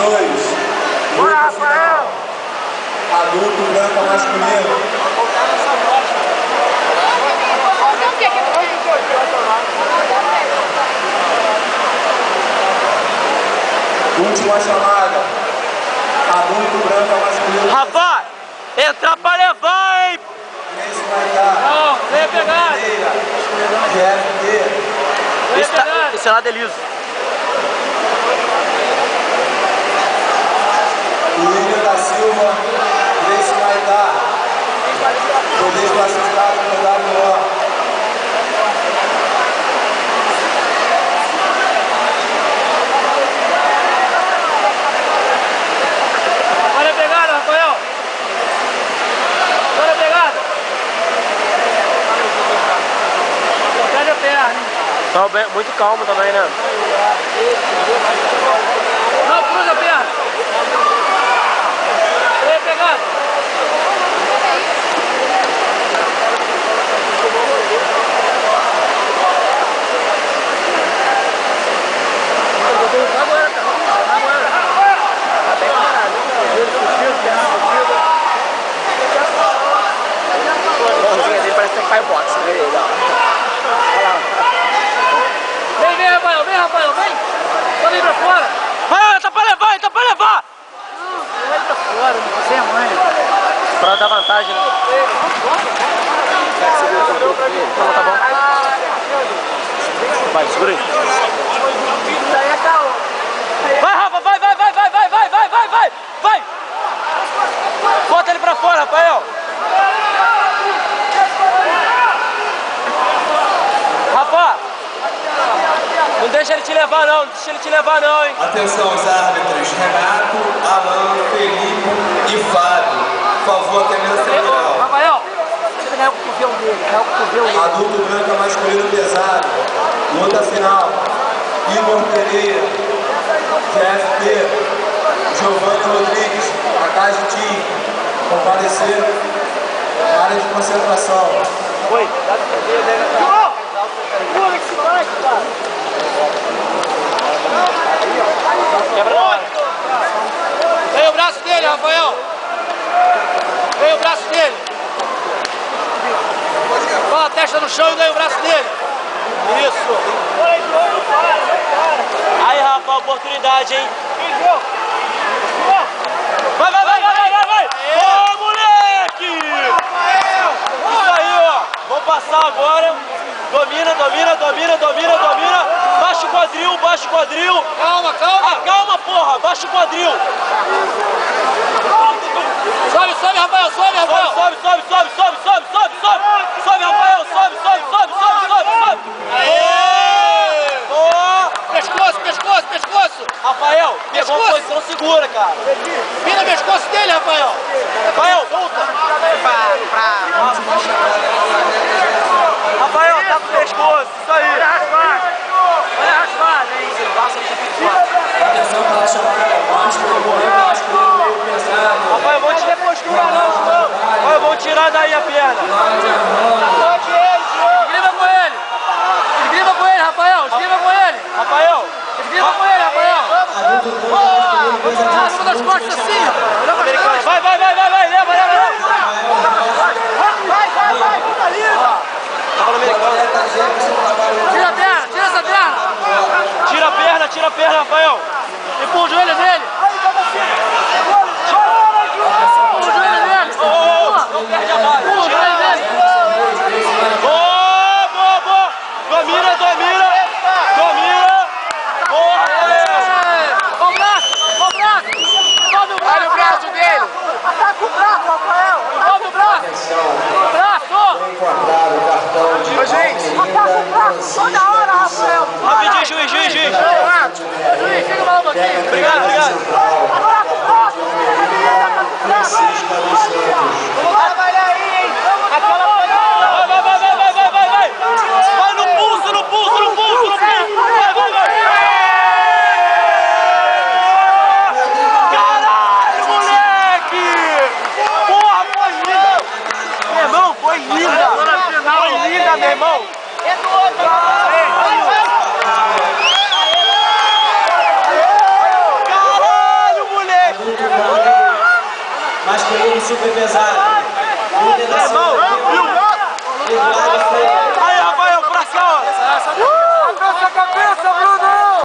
2. Bora, Rafael! Adulto branco masculino. Última chamada. Adulto branco masculino. Rafa, entra pra levar, hein? Esse vai dar. Não, vem pegar. GFT. Esse lado é liso. William da Silva. Grace Maitá. Foi desclassificado no WO. Olha a pegada, Rafael! Olha a pegada! Pega a perna, hein? Tá bem, muito calmo também, né? Não, cruza a perna! Olha a pegada! Agora, cara! Agora! Ele parece que faz boxe, né? Vem, Rafael, vem! Pode ir pra fora! Vai, tá pra levar, tá pra levar! Vai pra fora, você é mãe. Pra dar vantagem, né? Não, tá bom. Vai, segura aí. Vai, Rafa, vai! Bota ele pra fora, Rafael! Rafa! Não deixa ele te levar não, hein? Atenção os árbitros, Renato, Alan, Felipe e Fábio. Por favor, até mesa central. Rafael, você ganhar o cotovelo dele, Adulto branco masculino pesado. Luta final. Igor Pereira, GFT, Giovanni Rodrigues, Acage Team. Comparecer. Área de concentração. Oi. Quebra na hora. Vem o braço dele, Rafael. Vem o braço dele. Põe a testa no chão e ganha o braço dele. Isso. Aí, Rafa, oportunidade, hein? Vai! Ô, moleque! Isso aí, ó. Vamos passar agora. Domina. Baixa o quadril. Calma, porra. Baixa o quadril. Sobe, Rafael, sobe. Sobe, Rafael. Sobe. Aê! Boa. Pescoço. Rafael, pegou uma posição segura, cara. Vira o pescoço dele, Rafael. Rafael, volta. Rafael, tá com o pescoço. Isso aí. Olha a raspada, hein? Atenção para a chamada. Máscara, masculino meio pesado. Rafael, vou te depostura não, senão. Rafael, vou tirar daí a perna. Esgriva com ele, Rafael. Esgriva com ele, Rafael. Ah, cima das costas assim, ó. Americano, vai, leva. Tá falando americano. Tira essa perna. Tira a perna, Rafael. Empurra o joelho dele. Não perde a base. Empurra o joelho dele. Boa. Domina. Boa, Rafael. Com o braço. Olha o braço dele. Ataca o braço, Rafael. Envolve o braço. Enquadrado o cartão de Gente. Ataca o braço toda hora, Rafael. Rapidinho, juiz. Juiz, fica mal um pouquinho. Obrigado. Ataca o braço. Francisca dos Santos. Trabalha aí, hein. Aquela Vai. Vai no pulso. Vai. Caralho, moleque! Porra, foi linda! Meu irmão, foi linda! Foi linda, meu irmão! É do outro. Caralho, feminino super pesado. Coordenação. Eduardo Freire.